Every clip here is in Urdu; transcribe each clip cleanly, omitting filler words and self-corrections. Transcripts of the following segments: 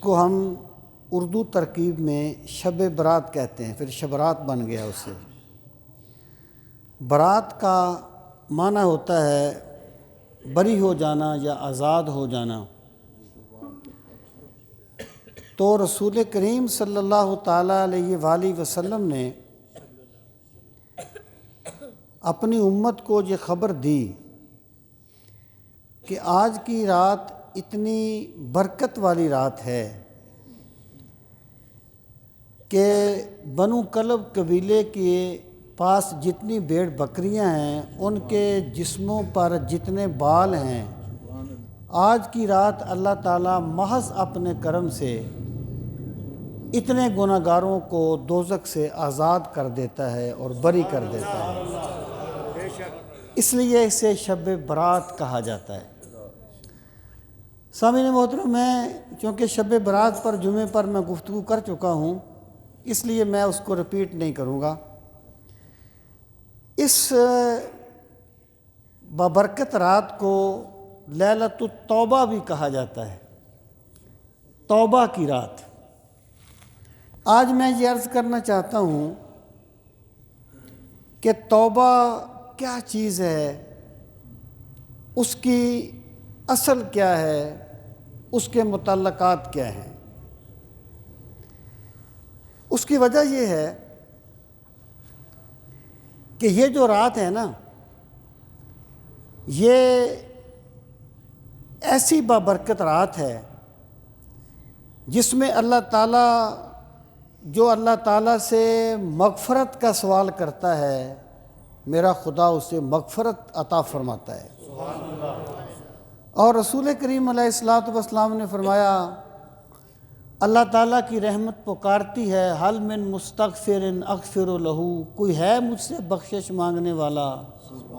کو ہم اردو ترکیب میں شب برات کہتے ہیں، پھر شبرات بن گیا اس سے۔ برات کا معنی ہوتا ہے بری ہو جانا یا آزاد ہو جانا۔ تو رسول کریم صلی اللہ تعالیٰ علیہ وآلہ وسلم نے اپنی امت کو یہ خبر دی کہ آج کی رات اتنی برکت والی رات ہے کہ بنو کلب قبیلے کے پاس جتنی بھیڑ بکریاں ہیں ان کے جسموں پر جتنے بال ہیں، آج کی رات اللہ تعالیٰ محض اپنے کرم سے اتنے گناہ گاروں کو دوزخ سے آزاد کر دیتا ہے اور بری کر دیتا ہے، اس لیے اسے شب برات کہا جاتا ہے۔ سامعین محترم، میں چونکہ شب برات پر جمعے پر میں گفتگو کر چکا ہوں، اس لیے میں اس کو رپیٹ نہیں کروں گا۔ اس بابرکت رات کو لیلۃ التوبہ بھی کہا جاتا ہے، توبہ کی رات۔ آج میں یہ عرض کرنا چاہتا ہوں کہ توبہ کیا چیز ہے، اس کی اصل کیا ہے، اس کے متعلقات کیا ہیں۔ اس کی وجہ یہ ہے کہ یہ جو رات ہے نا، یہ ایسی بابرکت رات ہے جس میں اللہ تعالیٰ جو اللہ تعالیٰ سے مغفرت کا سوال کرتا ہے، میرا خدا اسے مغفرت عطا فرماتا ہے۔ اور رسول کریم علیہ الصلوۃ والسلام نے فرمایا، اللہ تعالیٰ کی رحمت پکارتی ہے، حل من مستغفر اغفر لہ، کوئی ہے مجھ سے بخشش مانگنے والا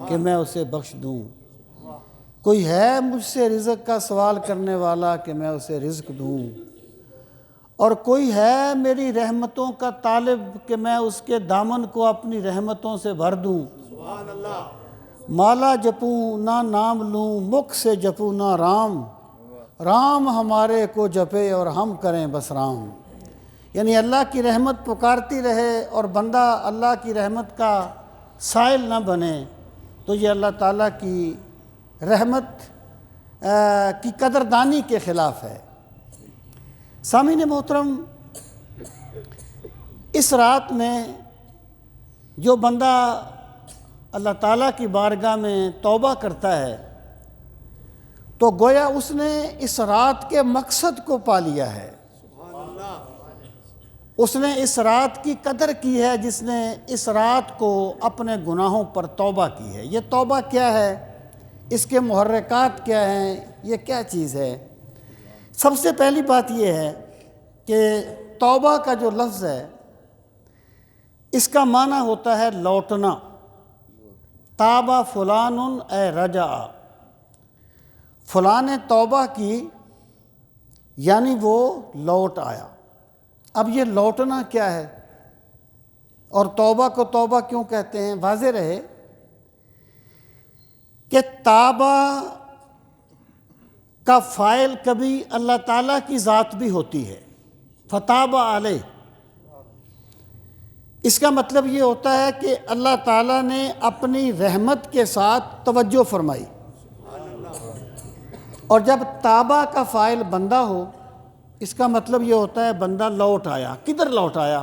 کہ میں اسے بخش دوں، کوئی ہے مجھ سے رزق کا سوال کرنے والا کہ میں اسے رزق دوں، اور کوئی ہے میری رحمتوں کا طالب کہ میں اس کے دامن کو اپنی رحمتوں سے بھر دوں۔ مالا جپوں نہ نام لوں، مکھ سے جپوں نہ رام، رام ہمارے کو جپے اور ہم کریں بس رام۔ یعنی اللہ کی رحمت پکارتی رہے اور بندہ اللہ کی رحمت کا سائل نہ بنے تو یہ اللہ تعالیٰ کی رحمت کی قدردانی کے خلاف ہے۔ سامعین محترم، اس رات میں جو بندہ اللہ تعالیٰ کی بارگاہ میں توبہ کرتا ہے تو گویا اس نے اس رات کے مقصد کو پا لیا ہے، اس نے اس رات کی قدر کی ہے، جس نے اس رات کو اپنے گناہوں پر توبہ کی ہے۔ یہ توبہ کیا ہے، اس کے محرکات کیا ہیں، یہ کیا چیز ہے؟ سب سے پہلی بات یہ ہے کہ توبہ کا جو لفظ ہے اس کا معنی ہوتا ہے لوٹنا۔ تابہ فلان اے رجع، فلاں نے توبہ کی یعنی وہ لوٹ آیا۔ اب یہ لوٹنا کیا ہے اور توبہ کو توبہ کیوں کہتے ہیں؟ واضح رہے کہ تابہ کا فاعل کبھی اللہ تعالیٰ کی ذات بھی ہوتی ہے، فتاب علیہ، اس کا مطلب یہ ہوتا ہے کہ اللہ تعالیٰ نے اپنی رحمت کے ساتھ توجہ فرمائی۔ اور جب تابہ کا فاعل بندہ ہو، اس کا مطلب یہ ہوتا ہے بندہ لوٹ آیا۔ کدھر لوٹ آیا؟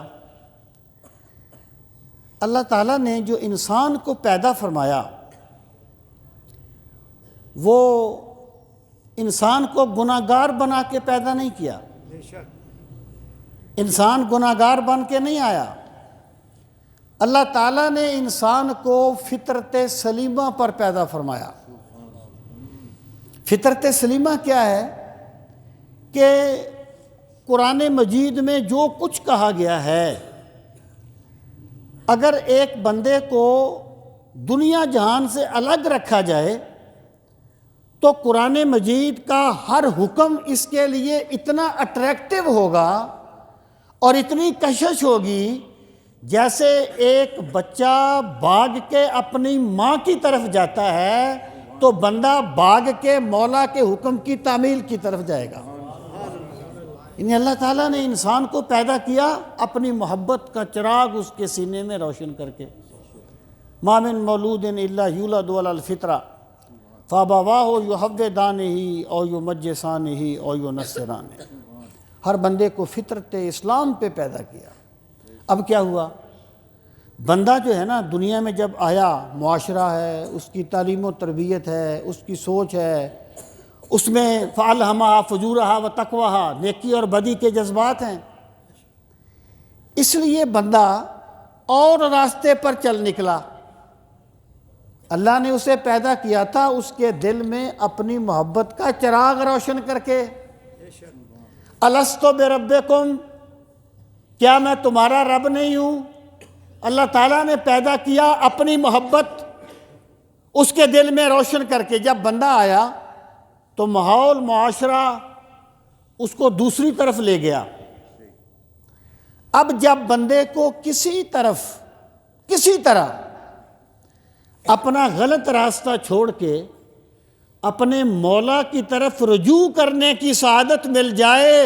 اللہ تعالیٰ نے جو انسان کو پیدا فرمایا وہ انسان کو گناہ گار بنا کے پیدا نہیں کیا، انسان گناہ گار بن کے نہیں آیا۔ اللہ تعالیٰ نے انسان کو فطرت سلیمہ پر پیدا فرمایا۔ فطرت سلیمہ کیا ہے کہ قرآن مجید میں جو کچھ کہا گیا ہے، اگر ایک بندے کو دنیا جہان سے الگ رکھا جائے تو قرآن مجید کا ہر حکم اس کے لیے اتنا اٹریکٹیو ہوگا اور اتنی کشش ہوگی جیسے ایک بچہ بھاگ کے اپنی ماں کی طرف جاتا ہے تو بندہ بھاگ کے مولا کے حکم کی تعمیل کی طرف جائے گا۔ یعنی اللہ تعالیٰ نے انسان کو پیدا کیا اپنی محبت کا چراغ اس کے سینے میں روشن کر کے. ما من مولود الا یولد علی الفطرہ فابواہ یحودانہ او یمجسانہ او ینصرانہ. ہر بندے کو فطرت اسلام پہ پیدا کیا. اب کیا ہوا؟ بندہ جو ہے نا دنیا میں جب آیا، معاشرہ ہے، اس کی تعلیم و تربیت ہے، اس کی سوچ ہے، اس میں فَأَلْهَمَهَا فُجُورَهَا وَتَقْوَاهَا، نیکی اور بدی کے جذبات ہیں. اس لیے بندہ اور راستے پر چل نکلا. اللہ نے اسے پیدا کیا تھا اس کے دل میں اپنی محبت کا چراغ روشن کر کے. الستو بربکم، کیا میں تمہارا رب نہیں ہوں؟ اللہ تعالیٰ نے پیدا کیا اپنی محبت اس کے دل میں روشن کر کے. جب بندہ آیا تو ماحول، معاشرہ اس کو دوسری طرف لے گیا. اب جب بندے کو کسی طرح اپنا غلط راستہ چھوڑ کے اپنے مولا کی طرف رجوع کرنے کی سعادت مل جائے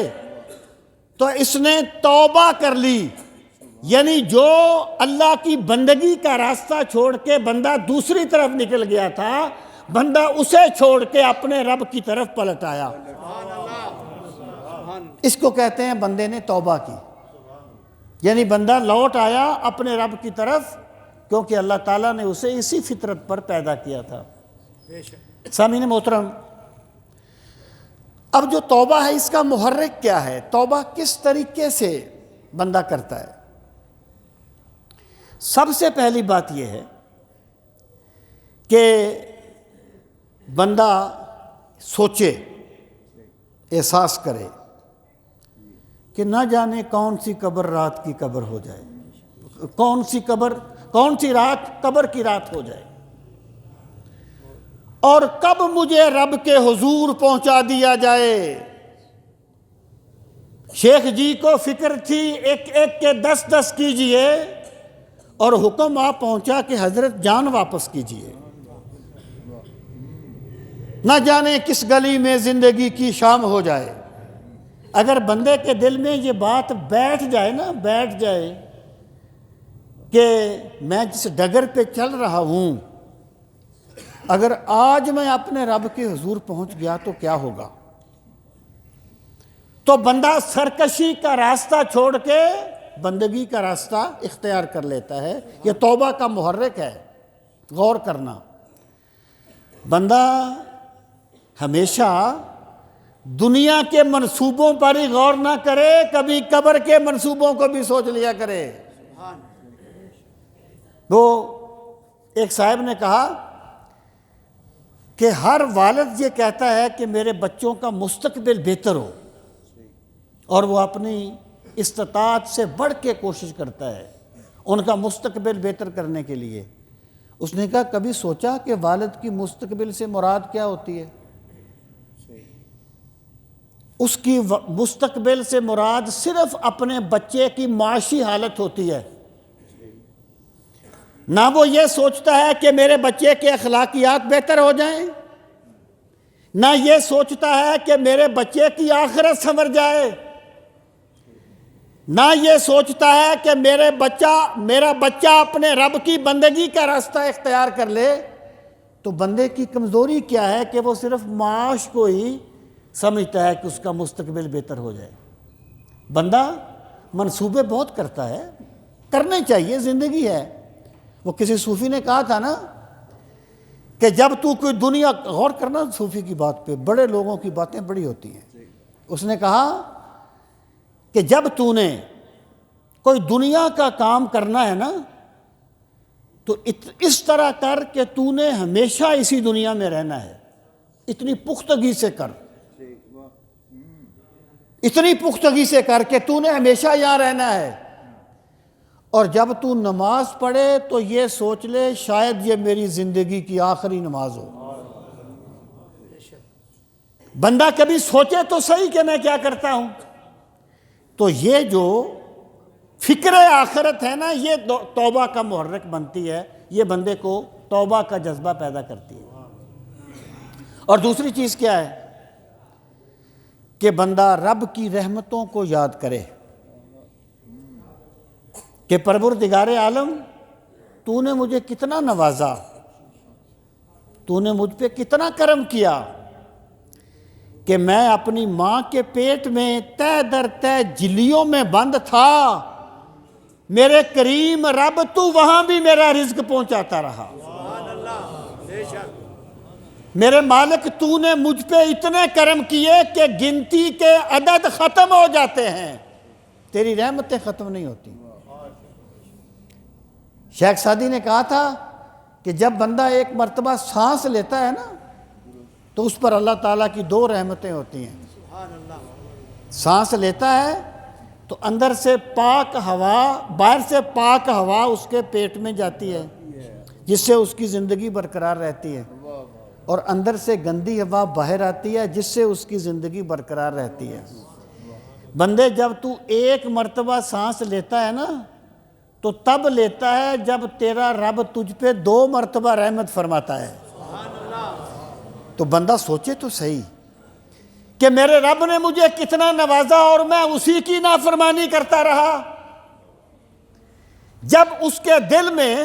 تو اس نے توبہ کر لی. یعنی جو اللہ کی بندگی کا راستہ چھوڑ کے بندہ دوسری طرف نکل گیا تھا، بندہ اسے چھوڑ کے اپنے رب کی طرف پلٹ آیا. اس کو کہتے ہیں بندے نے توبہ کی. یعنی بندہ لوٹ آیا اپنے رب کی طرف، کیونکہ اللہ تعالیٰ نے اسے اسی فطرت پر پیدا کیا تھا. سامعین محترم، اب جو توبہ ہے اس کا محرک کیا ہے؟ توبہ کس طریقے سے بندہ کرتا ہے؟ سب سے پہلی بات یہ ہے کہ بندہ سوچے، احساس کرے کہ نہ جانے کون سی قبر رات کی قبر ہو جائے، کون سی رات قبر کی رات ہو جائے، اور کب مجھے رب کے حضور پہنچا دیا جائے. شیخ جی کو فکر تھی ایک ایک کے 10 کیجئے، اور حکم آپ پہنچا کہ حضرت جان واپس کیجئے. نہ جانے کس گلی میں زندگی کی شام ہو جائے. اگر بندے کے دل میں یہ بات بیٹھ جائے کہ میں جس ڈگر پہ چل رہا ہوں، اگر آج میں اپنے رب کے حضور پہنچ گیا تو کیا ہوگا، تو بندہ سرکشی کا راستہ چھوڑ کے بندگی کا راستہ اختیار کر لیتا ہے. یہ توبہ کا محرک ہے. غور کرنا، بندہ ہمیشہ دنیا کے منصوبوں پر ہی غور نہ کرے، کبھی قبر کے منصوبوں کو بھی سوچ لیا کرے. وہ ایک صاحب نے کہا کہ ہر والد یہ کہتا ہے کہ میرے بچوں کا مستقبل بہتر ہو، اور وہ اپنی استطاعت سے بڑھ کے کوشش کرتا ہے ان کا مستقبل بہتر کرنے کے لیے. اس نے کہا کبھی سوچا کہ والد کی مستقبل سے مراد کیا ہوتی ہے؟ اس کی مستقبل سے مراد صرف اپنے بچے کی معاشی حالت ہوتی ہے. نہ وہ یہ سوچتا ہے کہ میرے بچے کے اخلاقیات بہتر ہو جائیں، نہ یہ سوچتا ہے کہ میرے بچے کی آخرت سنور جائے، نہ یہ سوچتا ہے کہ میرا بچہ اپنے رب کی بندگی کا راستہ اختیار کر لے. تو بندے کی کمزوری کیا ہے کہ وہ صرف معاش کو ہی سمجھتا ہے کہ اس کا مستقبل بہتر ہو جائے. بندہ منصوبے بہت کرتا ہے، کرنے چاہیے، زندگی ہے. وہ کسی صوفی نے کہا تھا نا کہ جب تو کوئی دنیا، غور کرنا صوفی کی بات پہ، بڑے لوگوں کی باتیں بڑی ہوتی ہیں. اس نے کہا کہ جب تو نے کوئی دنیا کا کام کرنا ہے نا تو اس طرح کر کہ تو نے ہمیشہ اسی دنیا میں رہنا ہے. اتنی پختگی سے کر، اتنی پختگی سے کر کہ تو نے ہمیشہ یہاں رہنا ہے. اور جب تو نماز پڑھے تو یہ سوچ لے شاید یہ میری زندگی کی آخری نماز ہو. بندہ کبھی سوچے تو صحیح کہ میں کیا کرتا ہوں. تو یہ جو فکر آخرت ہے نا، یہ توبہ کا محرک بنتی ہے. یہ بندے کو توبہ کا جذبہ پیدا کرتی ہے. اور دوسری چیز کیا ہے کہ بندہ رب کی رحمتوں کو یاد کرے کہ پروردگار عالم تو نے مجھے کتنا نوازا، تو نے مجھ پہ کتنا کرم کیا کہ میں اپنی ماں کے پیٹ میں تہ در تہ جھلیوں میں بند تھا، میرے کریم رب تو وہاں بھی میرا رزق پہنچاتا رہا۔ میرے مالک تو نے مجھ پہ اتنے کرم کیے کہ گنتی کے عدد ختم ہو جاتے ہیں، تیری رحمتیں ختم نہیں ہوتی۔ شیخ سعدی نے کہا تھا کہ جب بندہ ایک مرتبہ سانس لیتا ہے نا تو اس پر اللہ تعالیٰ کی 2 رحمتیں ہوتی ہیں۔ سانس لیتا ہے تو اندر سے پاک ہوا، باہر سے پاک ہوا اس کے پیٹ میں جاتی ہے جس سے اس کی زندگی برقرار رہتی ہے، اور اندر سے گندی ہوا باہر آتی ہے جس سے اس کی زندگی برقرار رہتی ہے۔ بندے جب تو ایک مرتبہ سانس لیتا ہے نا تو تب لیتا ہے جب تیرا رب تجھ پہ 2 مرتبہ رحمت فرماتا ہے۔ تو بندہ سوچے تو صحیح کہ میرے رب نے مجھے کتنا نوازا اور میں اسی کی نافرمانی کرتا رہا۔ جب اس کے دل میں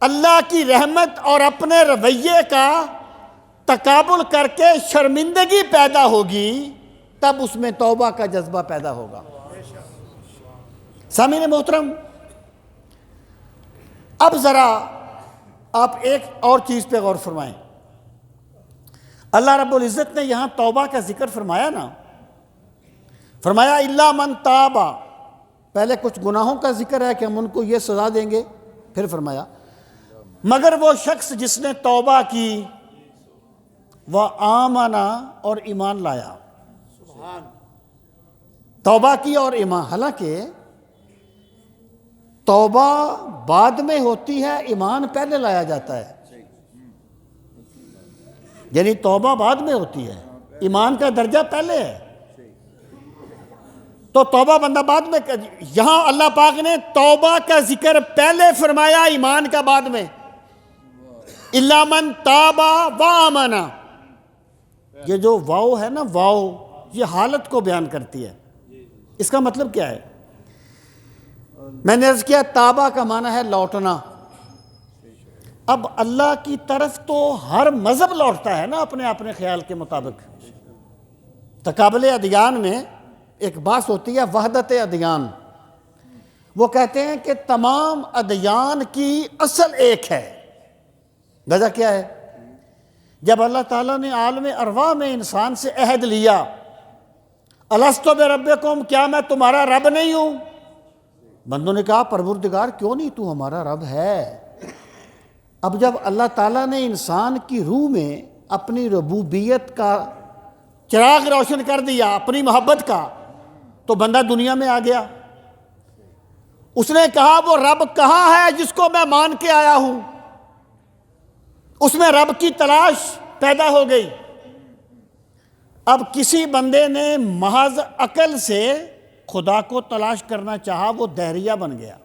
اللہ کی رحمت اور اپنے رویے کا تقابل کر کے شرمندگی پیدا ہوگی تب اس میں توبہ کا جذبہ پیدا ہوگا۔ سامعین محترم، اب ذرا آپ ایک اور چیز پہ غور فرمائیں۔ اللہ رب العزت نے یہاں توبہ کا ذکر فرمایا نا، فرمایا الا من تاب، پہلے کچھ گناہوں کا ذکر ہے کہ ہم ان کو یہ سزا دیں گے، پھر فرمایا مگر وہ شخص جس نے توبہ کی وہ آمنا اور ایمان لایا۔ توبہ کی اور ایمان، حالانکہ توبہ بعد میں ہوتی ہے، ایمان پہلے لایا جاتا ہے، یعنی توبہ بعد میں ہوتی ہے، ایمان کا درجہ پہلے ہے۔ تو توبہ بندہ بعد میں، یہاں اللہ پاک نے توبہ کا ذکر پہلے فرمایا، ایمان کا بعد میں۔ الا من تاب وآمن، یہ جو واو ہے نا، واو یہ حالت کو بیان کرتی ہے۔ اس کا مطلب کیا ہے؟ میں نے عرض کیا تابہ کا معنی ہے لوٹنا۔ اب اللہ کی طرف تو ہر مذہب لوٹتا ہے نا اپنے اپنے خیال کے مطابق۔ تقابل ادیان میں ایک بات ہوتی ہے وحدت ادیان، وہ کہتے ہیں کہ تمام ادیان کی اصل ایک ہے۔ وجہ کیا ہے؟ جب اللہ تعالیٰ نے عالم ارواح میں انسان سے عہد لیا، الستُ بربکم، کیا میں تمہارا رب نہیں ہوں؟ بندوں نے کہا پروردگار کیوں نہیں، تو ہمارا رب ہے۔ اب جب اللہ تعالیٰ نے انسان کی روح میں اپنی ربوبیت کا چراغ روشن کر دیا، اپنی محبت کا، تو بندہ دنیا میں آ گیا۔ اس نے کہا وہ رب کہاں ہے جس کو میں مان کے آیا ہوں؟ اس میں رب کی تلاش پیدا ہو گئی۔ اب کسی بندے نے محض عقل سے خدا کو تلاش کرنا چاہا، وہ دہریہ بن گیا۔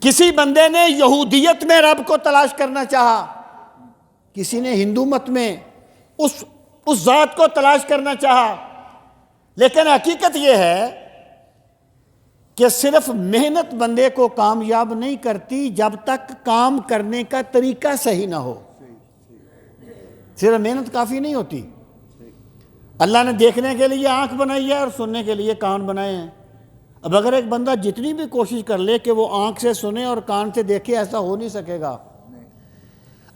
کسی بندے نے یہودیت میں رب کو تلاش کرنا چاہا، کسی نے ہندو مت میں اس ذات کو تلاش کرنا چاہا۔ لیکن حقیقت یہ ہے کہ صرف محنت بندے کو کامیاب نہیں کرتی جب تک کام کرنے کا طریقہ صحیح نہ ہو۔ صرف محنت کافی نہیں ہوتی۔ اللہ نے دیکھنے کے لیے آنکھ بنائی ہے اور سننے کے لیے کان بنائے ہیں۔ اب اگر ایک بندہ جتنی بھی کوشش کر لے کہ وہ آنکھ سے سنے اور کان سے دیکھے، ایسا ہو نہیں سکے گا۔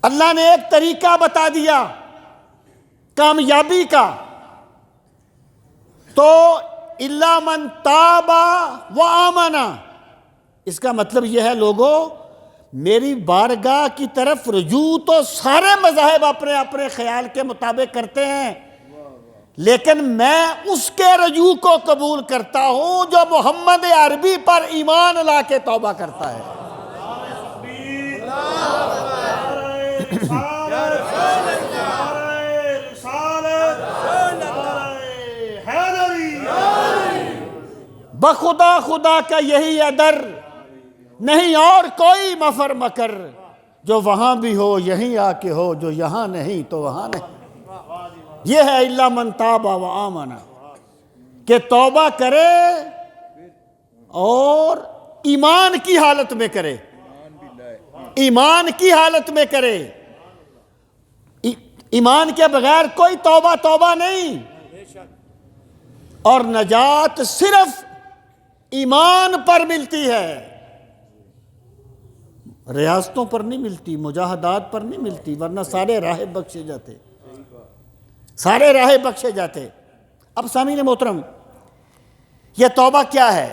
اللہ نے ایک طریقہ بتا دیا کامیابی کا، تو الا من تاب وآمن، اس کا مطلب یہ ہے لوگوں میری بارگاہ کی طرف رجوع تو سارے مذاہب اپنے اپنے خیال کے مطابق کرتے ہیں، لیکن میں اس کے رجوع کو قبول کرتا ہوں جو محمد عربی پر ایمان لا کے توبہ کرتا ہے۔ بخدا خدا کا یہی ہے در، نہیں اور کوئی مفر مکر، جو وہاں بھی ہو یہیں آ کے ہو، جو یہاں نہیں تو وہاں نہیں۔ یہ ہے الا من تاب و آمن، کہ توبہ کرے اور ایمان کی حالت میں کرے، ایمان کی حالت میں کرے۔ ایمان کے بغیر کوئی توبہ نہیں، اور نجات صرف ایمان پر ملتی ہے، ریاستوں پر نہیں ملتی، مجاہدات پر نہیں ملتی، ورنہ سارے راہ بخشے جاتے، سارے راہ بخشے جاتے۔ اب سامعین محترم، یہ توبہ کیا ہے؟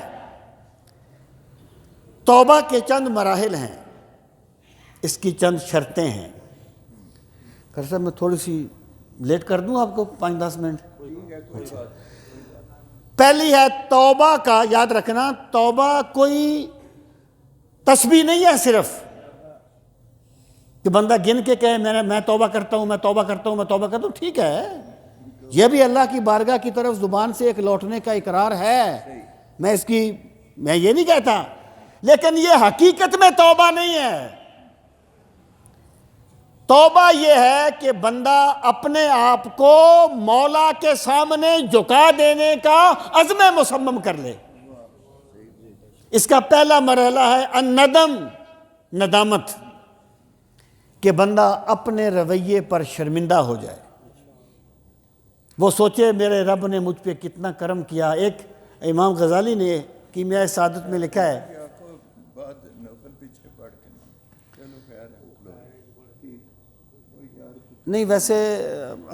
توبہ کے چند مراحل ہیں، اس کی چند شرطیں ہیں۔ صاحب میں تھوڑی سی لیٹ کر دوں آپ کو 5-10 منٹ؟ پہلی ہے توبہ کا، یاد رکھنا توبہ کوئی تسبیح نہیں ہے صرف کہ بندہ گن کے کہے میں توبہ کرتا ہوں، میں توبہ کرتا ہوں، میں توبہ کرتا ہوں۔ ٹھیک ہے، یہ بھی اللہ کی بارگاہ کی طرف زبان سے ایک لوٹنے کا اقرار ہے، میں یہ نہیں کہتا، لیکن یہ حقیقت میں توبہ نہیں ہے۔ توبہ یہ ہے کہ بندہ اپنے آپ کو مولا کے سامنے جھکا دینے کا عزم مصمم کر لے۔ اس کا پہلا مرحلہ ہے الندم، ندامت، کہ بندہ اپنے رویے پر شرمندہ ہو جائے، وہ سوچے میرے رب نے مجھ پہ کتنا کرم کیا۔ ایک امام غزالی نے کیمیائے سعادت میں لکھا ہے، نہیں ویسے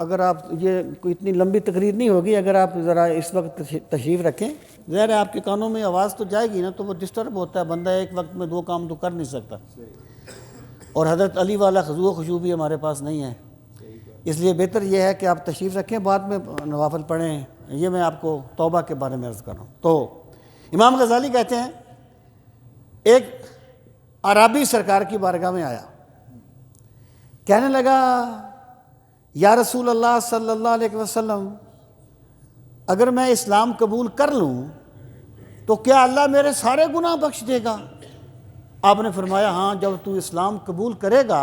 اگر آپ یہ کوئی اتنی لمبی تقریر نہیں ہوگی، اگر آپ ذرا اس وقت تشریف رکھیں، ظاہر ہے آپ کے کانوں میں آواز تو جائے گی نا، تو وہ ڈسٹرب ہوتا ہے، بندہ ایک وقت میں 2 کام تو کر نہیں سکتا، اور حضرت علی والا خضوع و خشوع بھی ہمارے پاس نہیں ہے، اس لیے بہتر یہ ہے کہ آپ تشریف رکھیں، بعد میں نوافل پڑھیں۔ یہ میں آپ کو توبہ کے بارے میں عرض کر رہا ہوں۔ تو امام غزالی کہتے ہیں ایک عربی سرکار کی بارگاہ میں آیا، کہنے لگا یا رسول اللہ صلی اللہ علیہ وسلم، اگر میں اسلام قبول کر لوں تو کیا اللہ میرے سارے گناہ بخش دے گا؟ آپ نے فرمایا ہاں، جب تو اسلام قبول کرے گا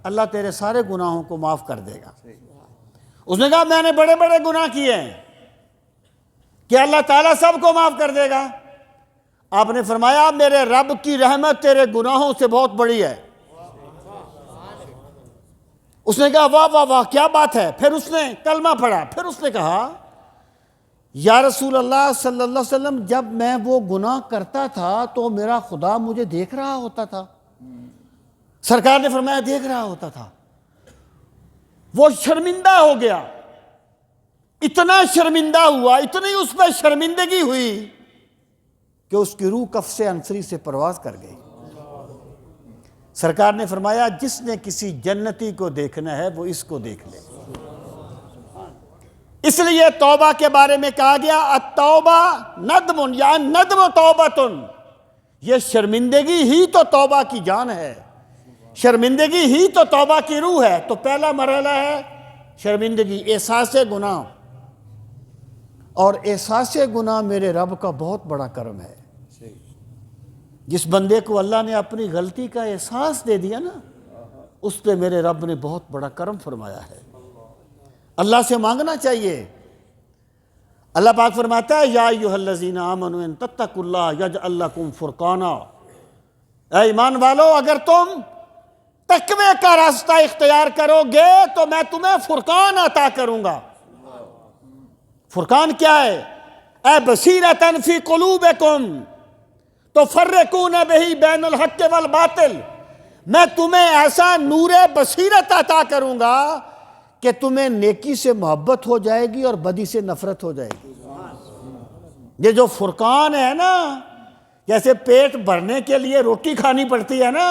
اللہ تیرے سارے گناہوں کو معاف کر دے گا۔ اس نے کہا میں نے بڑے بڑے گناہ کیے ہیں، کیا اللہ تعالیٰ سب کو معاف کر دے گا؟ آپ نے فرمایا میرے رب کی رحمت تیرے گناہوں سے بہت بڑی ہے۔ اس نے کہا واہ واہ واہ کیا بات ہے۔ پھر اس نے کلمہ پڑھا، پھر اس نے کہا یا رسول اللہ صلی اللہ علیہ وسلم، جب میں وہ گناہ کرتا تھا تو میرا خدا مجھے دیکھ رہا ہوتا تھا؟ سرکار نے فرمایا دیکھ رہا ہوتا تھا۔ وہ شرمندہ ہو گیا، اتنا شرمندہ ہوا، اتنی اس پہ شرمندگی ہوئی کہ اس کی روح کفس عنصری سے پرواز کر گئی۔ سرکار نے فرمایا جس نے کسی جنتی کو دیکھنا ہے وہ اس کو دیکھ لے۔ اس لیے توبہ کے بارے میں کہا گیا التوبہ ندم، یا ندم توبۃ، یہ شرمندگی ہی تو توبہ کی جان ہے، شرمندگی ہی تو توبہ کی روح ہے۔ تو پہلا مرحلہ ہے شرمندگی، احساس گناہ، اور احساس گناہ میرے رب کا بہت بڑا کرم ہے۔ جس بندے کو اللہ نے اپنی غلطی کا احساس دے دیا نا، اس پہ میرے رب نے بہت بڑا کرم فرمایا ہے۔ اللہ سے مانگنا چاہیے۔ اللہ پاک فرماتا ہے یا ایھا الذین آمنوا ان تتقوا اللہ یجعل لکم فرقانا، اے ایمان والو اگر تم تقوی کا راستہ اختیار کرو گے تو میں تمہیں فرقان عطا کروں گا۔ فرقان کیا ہے؟ اے بصیرۃ فی قلوبکم تفرقون بہ بین الحق والباطل، میں تمہیں ایسا نور بصیرت عطا کروں گا کہ تمہیں نیکی سے محبت ہو جائے گی اور بدی سے نفرت ہو جائے گی۔ یہ جو فرقان ہے نا، جیسے پیٹ بھرنے کے لیے روٹی کھانی پڑتی ہے نا،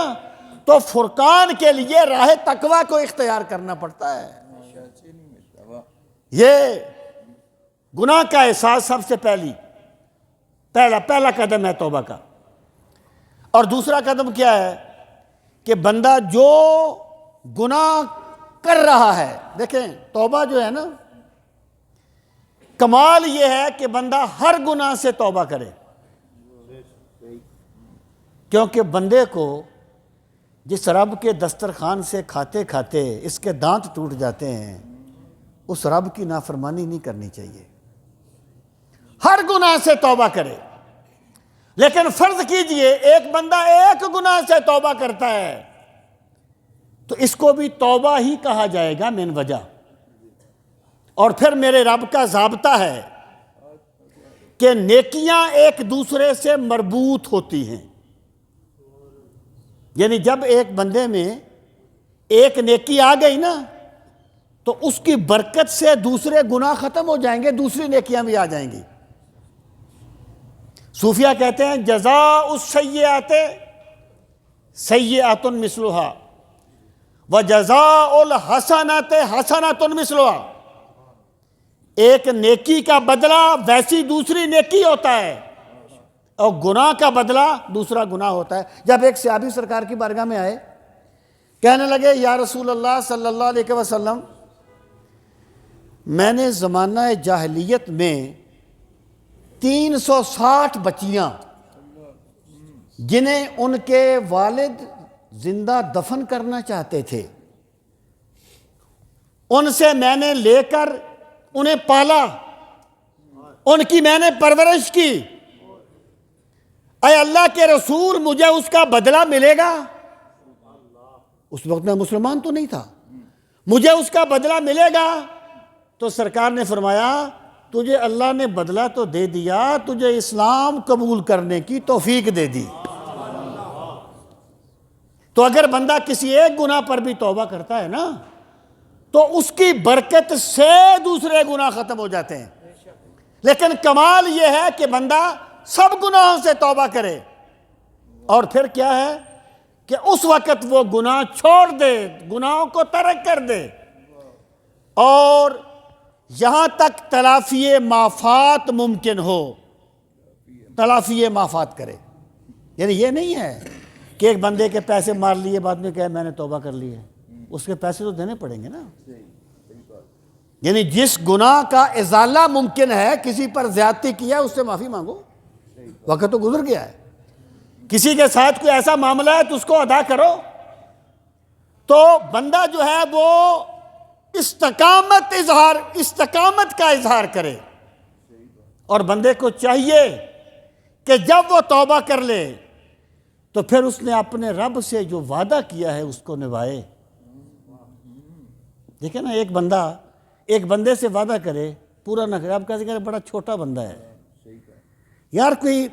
تو فرقان کے لیے راہ تقوی کو اختیار کرنا پڑتا ہے۔ یہ گناہ کا احساس سب سے پہلا قدم ہے توبہ کا۔ اور دوسرا قدم کیا ہے کہ بندہ جو گناہ کر رہا ہے، دیکھیں توبہ جو ہے نا، کمال یہ ہے کہ بندہ ہر گناہ سے توبہ کرے، کیونکہ بندے کو جس رب کے دسترخوان سے کھاتے کھاتے اس کے دانت ٹوٹ جاتے ہیں، اس رب کی نافرمانی نہیں کرنی چاہیے، ہر گناہ سے توبہ کرے۔ لیکن فرض کیجئے ایک بندہ ایک گناہ سے توبہ کرتا ہے تو اس کو بھی توبہ ہی کہا جائے گا من وجہ، اور پھر میرے رب کا ضابطہ ہے کہ نیکیاں ایک دوسرے سے مربوط ہوتی ہیں، یعنی جب ایک بندے میں ایک نیکی آ گئی نا تو اس کی برکت سے دوسرے گناہ ختم ہو جائیں گے، دوسری نیکیاں بھی آ جائیں گی۔ صوفیہ کہتے ہیں جزاء السیئات سیئات مثلھا وجزاء الحسنات حسنات مثلھا، ایک نیکی کا بدلہ ویسی دوسری نیکی ہوتا ہے، اور گناہ کا بدلہ دوسرا گناہ ہوتا ہے۔ جب ایک صحابی سرکار کی بارگاہ میں آئے، کہنے لگے یا رسول اللہ صلی اللہ علیہ وسلم، میں نے زمانہ جاہلیت میں 360 بچیاں جنہیں ان کے والد زندہ دفن کرنا چاہتے تھے، ان سے میں نے لے کر انہیں پالا، ان کی میں نے پرورش کی، اے اللہ کے رسول مجھے اس کا بدلہ ملے گا؟ اس وقت میں مسلمان تو نہیں تھا، مجھے اس کا بدلہ ملے گا؟ تو سرکار نے فرمایا تجھے اللہ نے بدلہ تو دے دیا، تجھے اسلام قبول کرنے کی توفیق دے دی۔ تو اگر بندہ کسی ایک گناہ پر بھی توبہ کرتا ہے نا تو اس کی برکت سے دوسرے گناہ ختم ہو جاتے ہیں۔ لیکن کمال یہ ہے کہ بندہ سب گناہوں سے توبہ کرے، اور پھر کیا ہے کہ اس وقت وہ گناہ چھوڑ دے، گناہوں کو ترک کر دے، اور یہاں تک تلافی مافات ممکن ہو تلافی مافات کرے۔ یعنی یہ نہیں ہے کہ ایک بندے کے پیسے مار لیے بعد میں کہے میں نے توبہ کر لی ہے، اس کے پیسے تو دینے پڑیں گے نا۔ یعنی جس گناہ کا ازالہ ممکن ہے، کسی پر زیادتی کیا ہے اس سے معافی مانگو، وقت تو گزر گیا ہے۔ کسی کے ساتھ کوئی ایسا معاملہ ہے تو اس کو ادا کرو۔ تو بندہ جو ہے وہ استقامت کا اظہار کرے، اور بندے کو چاہیے کہ جب وہ توبہ کر لے تو پھر اس نے اپنے رب سے جو وعدہ کیا ہے اس کو نبھائے۔ دیکھیں نا، ایک بندے سے وعدہ کرے پورا نہ کرے، آپ کہتے ہیں بڑا چھوٹا بندہ ہے، یار کوئی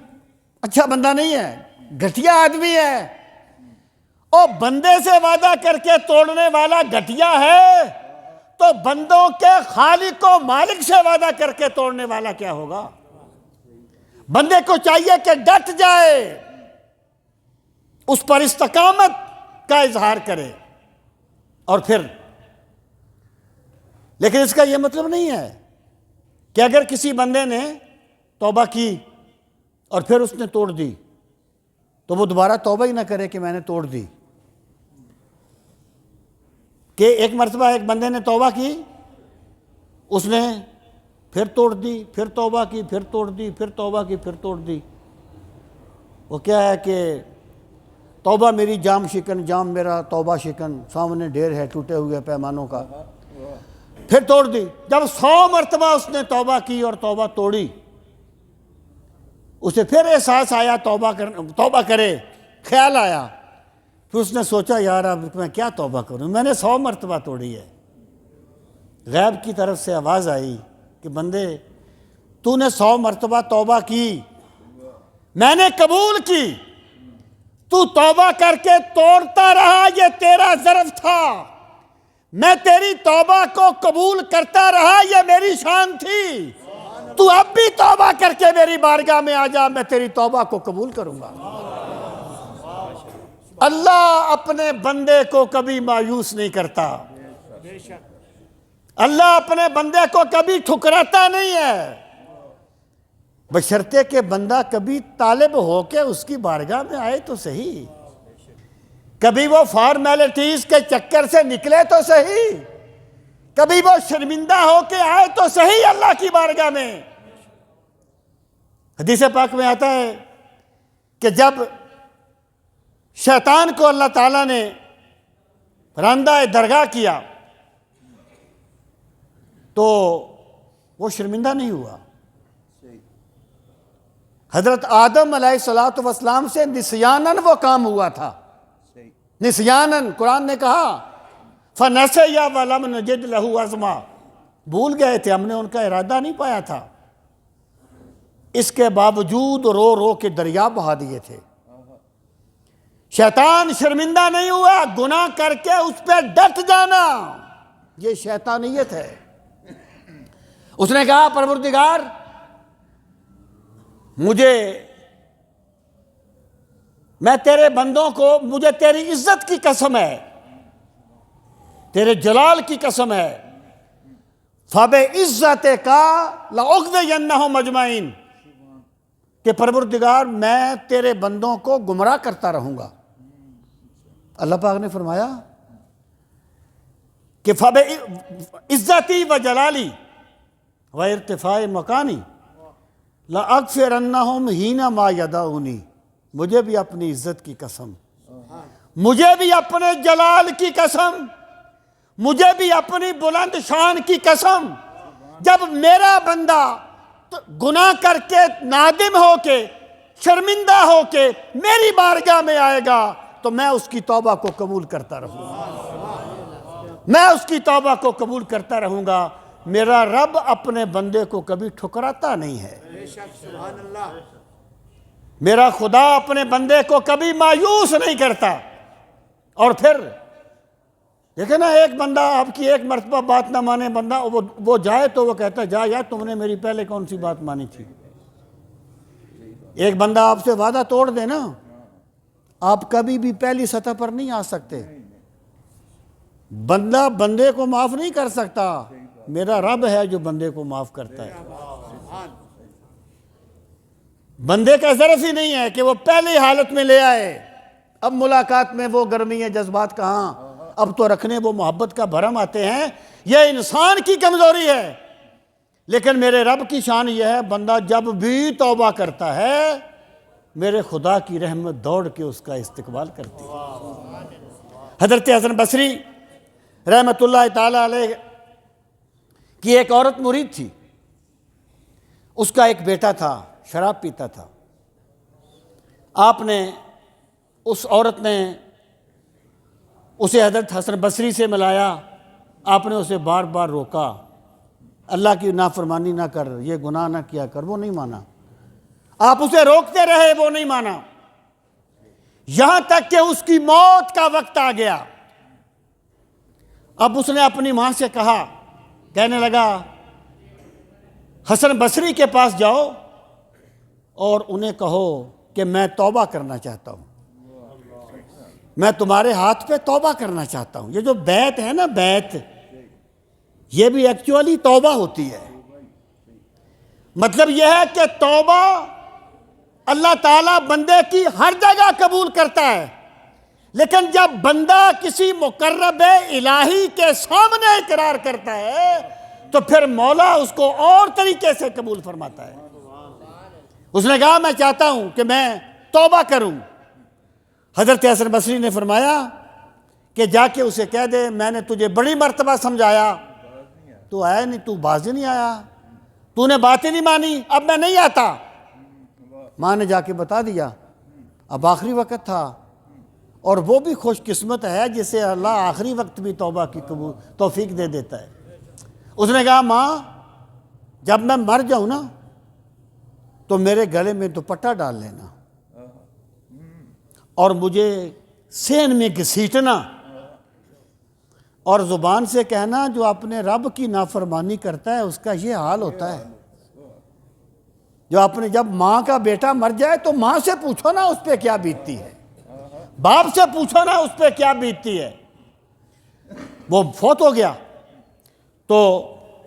اچھا بندہ نہیں ہے، گھٹیا آدمی ہے، اور بندے سے وعدہ کر کے توڑنے والا گھٹیا ہے تو بندوں کے خالق و مالک سے وعدہ کر کے توڑنے والا کیا ہوگا؟ بندے کو چاہیے کہ ڈٹ جائے، اس پر استقامت کا اظہار کرے، اور پھر لیکن اس کا یہ مطلب نہیں ہے کہ اگر کسی بندے نے توبہ کی اور پھر اس نے توڑ دی تو وہ دوبارہ توبہ ہی نہ کرے کہ میں نے توڑ دی۔ کہ ایک مرتبہ ایک بندے نے توبہ کی، اس نے پھر توڑ دی، پھر توبہ کی، پھر توڑ دی، پھر توبہ کی، پھر توڑ دی۔ وہ کیا ہے کہ توبہ میری جام شکن، جام میرا توبہ شکن، سامنے ڈھیر ہے ٹوٹے ہوئے پیمانوں کا، پھر توڑ دی۔ جب 100 مرتبہ اس نے توبہ کی اور توبہ توڑی، اسے پھر احساس آیا توبہ کرے، خیال آیا، پھر اس نے سوچا یار اب میں کیا توبہ کروں، میں نے 100 مرتبہ توڑی ہے۔ غیب کی طرف سے آواز آئی کہ بندے تو نے 100 مرتبہ توبہ کی، میں نے قبول کی، تو توبہ کر کے توڑتا رہا، یہ تیرا ظرف تھا، میں تیری توبہ کو قبول کرتا رہا، یہ میری شان تھی، تو اب بھی توبہ کر کے میری بارگاہ میں آ جا، میں تیری توبہ کو قبول کروں گا۔ اللہ اپنے بندے کو کبھی مایوس نہیں کرتا، اللہ اپنے بندے کو کبھی ٹھکراتا نہیں ہے، بشرطے کہ بندہ کبھی طالب ہو کے اس کی بارگاہ میں آئے تو صحیح، کبھی وہ فارمیلٹیز کے چکر سے نکلے تو صحیح، کبھی وہ شرمندہ ہو کے آئے تو صحیح اللہ کی بارگاہ میں۔ حدیث پاک میں آتا ہے کہ جب شیطان کو اللہ تعالیٰ نے راندہ درگاہ کیا تو وہ شرمندہ نہیں ہوا۔ حضرت آدم علیہ الصلوۃ والسلام سے نسیاناً وہ کام ہوا تھا، نسیاناً۔ قرآن نے کہا فَنَسِیَ وَلَمْ نَجِدْ لَهُ عَزْمًا، بھول گئے تھے، ہم نے ان کا ارادہ نہیں پایا تھا، اس کے باوجود رو رو کے دریا بہا دیے تھے۔ شیطان شرمندہ نہیں ہوا، گناہ کر کے اس پہ ڈٹ جانا یہ شیطانیت ہے۔ اس نے کہا پروردگار میں تیرے بندوں کو، مجھے تیری عزت کی قسم ہے، تیرے جلال کی قسم ہے، فَبِعِزَّتِكَ لَأُغْوِيَنَّهُمْ أَجْمَعِينَ، کہ پروردگار میں تیرے بندوں کو گمراہ کرتا رہوں گا۔ اللہ پاک نے فرمایا کہ فَبِعِزَّتِي وَجَلَالِي وَارْتِفَاعِ مَكَانِي لَأَغْفِرَنَّهُمْ حِينَ مَا يَدْعُونِي، مجھے بھی اپنی عزت کی قسم، مجھے بھی اپنے جلال کی قسم، مجھے بھی اپنی بلند شان کی قسم، جب میرا بندہ گناہ کر کے نادم ہو کے شرمندہ ہو کے میری بارگاہ میں آئے گا تو میں اس کی توبہ کو قبول کرتا رہوں گا، میں اس کی توبہ کو قبول کرتا رہوں گا۔ میرا رب اپنے بندے کو کبھی ٹھکراتا نہیں ہے، میرا خدا اپنے بندے کو کبھی مایوس نہیں کرتا۔ اور پھر دیکھیں نا، ایک بندہ آپ کی ایک مرتبہ بات نہ مانے، بندہ وہ جائے تو وہ کہتا ہے جا یار تم نے میری پہلے کون سی بات مانی تھی۔ ایک بندہ آپ سے وعدہ توڑ دے نا، آپ کبھی بھی پہلی سطح پر نہیں آ سکتے، بندہ بندے کو معاف نہیں کر سکتا، میرا رب ہے جو بندے کو معاف کرتا ہے۔ بندے کا ظرف ہی نہیں ہے کہ وہ پہلی حالت میں لے آئے، اب ملاقات میں وہ گرمی ہے جذبات کہاں، اب تو رکھنے وہ محبت کا بھرم آتے ہیں۔ یہ انسان کی کمزوری ہے، لیکن میرے رب کی شان یہ ہے، بندہ جب بھی توبہ کرتا ہے میرے خدا کی رحمت دوڑ کے اس کا استقبال کرتی ہے۔ حضرت حسن بصری رحمت اللہ تعالی علیہ کی ایک عورت مرید تھی، اس کا ایک بیٹا تھا، شراب پیتا تھا۔ آپ نے، اس عورت نے اسے حضرت حسن بصری سے ملایا، آپ نے اسے بار بار روکا، اللہ کی نافرمانی نہ کر، یہ گناہ نہ کیا کر، وہ نہیں مانا۔ آپ اسے روکتے رہے، وہ نہیں مانا، یہاں تک کہ اس کی موت کا وقت آ گیا۔ اب اس نے اپنی ماں سے کہا، کہنے لگا حسن بصری کے پاس جاؤ اور انہیں کہو کہ میں توبہ کرنا چاہتا ہوں، میں تمہارے ہاتھ پہ توبہ کرنا چاہتا ہوں۔ یہ جو بیعت ہے نا، بیعت، یہ بھی ایکچولی توبہ ہوتی ہے۔ مطلب یہ ہے کہ توبہ اللہ تعالیٰ بندے کی ہر جگہ قبول کرتا ہے، لیکن جب بندہ کسی مقرب الہی کے سامنے اقرار کرتا ہے تو پھر مولا اس کو اور طریقے سے قبول فرماتا ہے۔ اس نے کہا میں چاہتا ہوں کہ میں توبہ کروں۔ حضرت حسن بصری نے فرمایا کہ جا کے اسے کہہ دے میں نے تجھے بڑی مرتبہ سمجھایا، تو آیا نہیں، تو باز ہی نہیں آیا، تو نے بات ہی نہیں مانی، اب میں نہیں آتا۔ ماں نے جا کے بتا دیا، اب آخری وقت تھا، اور وہ بھی خوش قسمت ہے جسے اللہ آخری وقت بھی توبہ کی توفیق دے دیتا ہے۔ اس نے کہا ماں جب میں مر جاؤں نا تو میرے گلے میں دوپٹہ ڈال لینا اور مجھے سین میں گھسیٹنا اور زبان سے کہنا جو اپنے رب کی نافرمانی کرتا ہے اس کا یہ حال ہوتا ہے۔ جو اپنے، جب ماں کا بیٹا مر جائے تو ماں سے پوچھو نا اس پہ کیا بیتتی ہے، باپ سے پوچھو نا اس پہ کیا بیتتی ہے۔ وہ فوت ہو گیا تو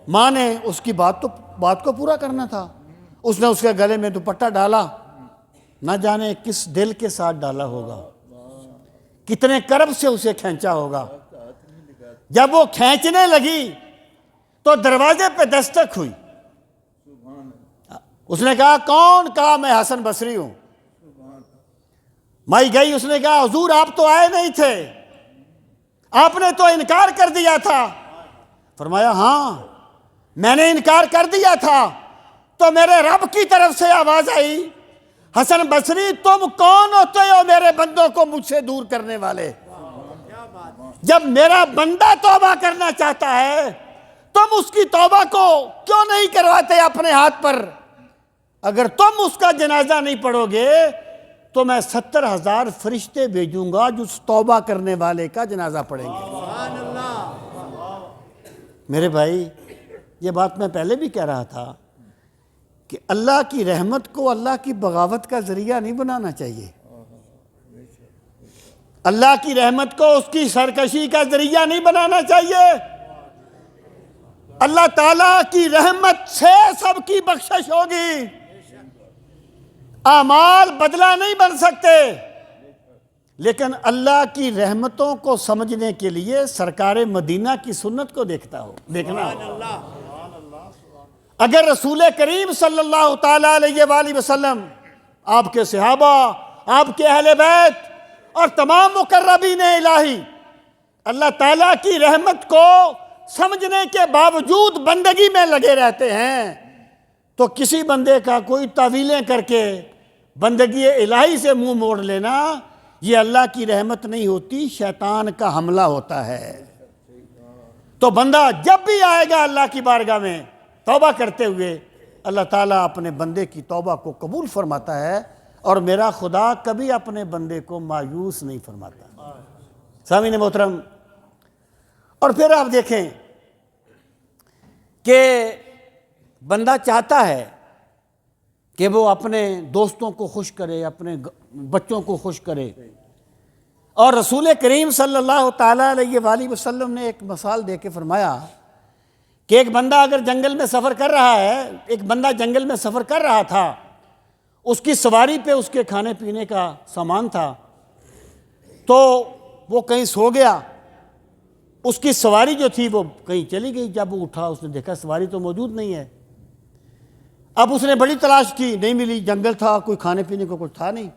ماں نے اس کی بات کو پورا کرنا تھا، اس نے اس کے گلے میں دوپٹہ ڈالا، نہ جانے کس دل کے ساتھ ڈالا ہوگا، کتنے کرب سے اسے کھینچا ہوگا۔ جب وہ کھینچنے لگی تو دروازے پہ دستک ہوئی، اس نے کہا کون؟ کہا میں حسن بصری ہوں۔ مائی گئی، اس نے کہا حضور آپ تو آئے نہیں تھے، آپ نے تو انکار کر دیا تھا۔ فرمایا ہاں میں نے انکار کر دیا تھا تو میرے رب کی طرف سے آواز آئی، حسن بصری تم کون ہوتے ہو میرے بندوں کو مجھ سے دور کرنے والے؟ جب میرا بندہ توبہ کرنا چاہتا ہے تم اس کی توبہ کو کیوں نہیں کرواتے اپنے ہاتھ پر؟ اگر تم اس کا جنازہ نہیں پڑھو گے تو میں 70,000 فرشتے بھیجوں گا جو توبہ کرنے والے کا جنازہ پڑھیں گے۔ میرے بھائی، یہ بات میں پہلے بھی کہہ رہا تھا کہ اللہ کی رحمت کو اللہ کی بغاوت کا ذریعہ نہیں بنانا چاہیے، اللہ کی رحمت کو اس کی سرکشی کا ذریعہ نہیں بنانا چاہیے۔ اللہ تعالیٰ کی رحمت سے سب کی بخشش ہوگی، اعمال بدلہ نہیں بن سکتے، لیکن اللہ کی رحمتوں کو سمجھنے کے لیے سرکار مدینہ کی سنت کو دیکھنا ہو۔ اگر رسول کریم صلی اللہ تعالیٰ علیہ وآلہ وسلم، آپ کے صحابہ، آپ کے اہل بیت اور تمام مقربین الہی اللہ تعالیٰ کی رحمت کو سمجھنے کے باوجود بندگی میں لگے رہتے ہیں تو کسی بندے کا کوئی تعویلیں کر کے بندگی الہی سے منہ موڑ لینا یہ اللہ کی رحمت نہیں ہوتی، شیطان کا حملہ ہوتا ہے۔ تو بندہ جب بھی آئے گا اللہ کی بارگاہ میں توبہ کرتے ہوئے، اللہ تعالیٰ اپنے بندے کی توبہ کو قبول فرماتا ہے، اور میرا خدا کبھی اپنے بندے کو مایوس نہیں فرماتا۔ سامعین محترم، اور پھر آپ دیکھیں کہ بندہ چاہتا ہے کہ وہ اپنے دوستوں کو خوش کرے، اپنے بچوں کو خوش کرے، اور رسول کریم صلی اللہ تعالیٰ علیہ وآلہ وسلم نے ایک مثال دے کے فرمایا کہ ایک بندہ اگر جنگل میں سفر کر رہا ہے، ایک بندہ جنگل میں سفر کر رہا تھا، اس کی سواری پہ اس کے کھانے پینے کا سامان تھا، تو وہ کہیں سو گیا، اس کی سواری جو تھی وہ کہیں چلی گئی۔ جب وہ اٹھا اس نے دیکھا سواری تو موجود نہیں ہے۔ اب اس نے بڑی تلاش کی، نہیں ملی، جنگل تھا، کوئی کھانے پینے کو کچھ تھا نہیں۔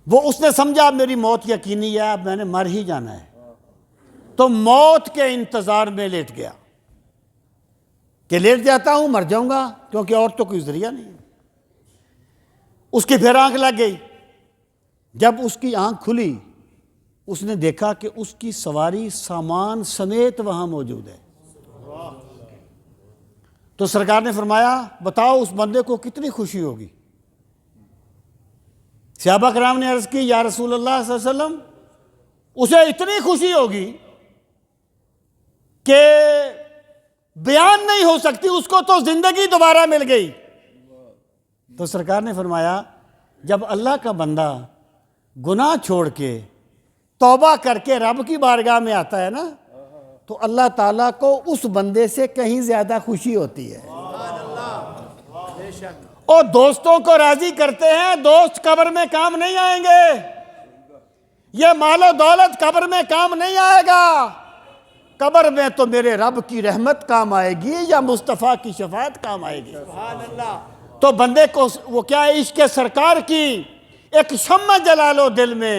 اس نے سمجھا اب میری موت یقینی ہے، اب میں نے مر ہی جانا ہے، تو موت کے انتظار میں لیٹ گیا کہ لیٹ جاتا ہوں، مر جاؤں گا، کیونکہ اور تو کوئی ذریعہ نہیں ہے۔ اس کی پھر آنکھ لگ گئی۔ جب اس کی آنکھ کھلی اس نے دیکھا کہ اس کی سواری سامان سمیت وہاں موجود ہے۔ تو سرکار نے فرمایا بتاؤ اس بندے کو کتنی خوشی ہوگی؟ صحابہ کرام نے عرض کی یا رسول اللہ صلی اللہ علیہ وسلم اسے اتنی خوشی ہوگی کہ بیان نہیں ہو سکتی، اس کو تو زندگی دوبارہ مل گئی۔ تو سرکار نے فرمایا جب اللہ کا بندہ گناہ چھوڑ کے توبہ کر کے رب کی بارگاہ میں آتا ہے نا تو اللہ تعالیٰ کو اس بندے سے کہیں زیادہ خوشی ہوتی ہے۔ اور دوستوں کو راضی کرتے ہیں، دوست قبر میں کام نہیں آئیں گے، یہ مال و دولت قبر میں کام نہیں آئے گا، قبر میں تو میرے رب کی رحمت کام آئے گی یا مصطفیٰ کی شفاعت کام آئے گی۔ تو بندے کو وہ کیا ہے، عشق سرکار کی ایک شمع جلا لو دل میں،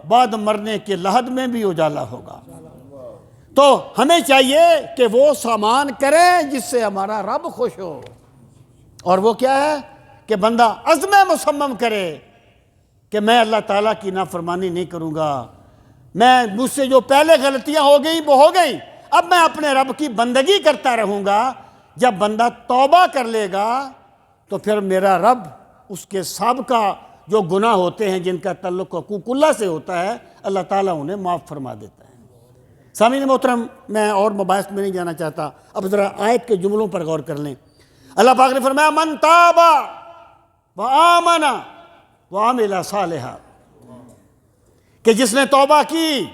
بعد مرنے کے لحد میں بھی اجالا ہوگا۔ تو ہمیں چاہیے کہ وہ سامان کریں جس سے ہمارا رب خوش ہو، اور وہ کیا ہے کہ بندہ عزم مصمم کرے کہ میں اللہ تعالیٰ کی نافرمانی نہیں کروں گا، مجھ سے جو پہلے غلطیاں ہو گئی وہ ہو گئی، اب میں اپنے رب کی بندگی کرتا رہوں گا۔ جب بندہ توبہ کر لے گا تو پھر میرا رب اس کے سابقہ جو گناہ ہوتے ہیں جن کا تعلق حقوق اللہ سے ہوتا ہے اللہ تعالیٰ انہیں معاف فرما دیتا ہے۔ سامعین محترم، میں اور مباحث میں نہیں جانا چاہتا، اب ذرا آیت کے جملوں پر غور کر لیں۔ اللہ پاک نے فرمایا من تاب وآمن وعمل صالحا، کہ جس نے توبہ کی،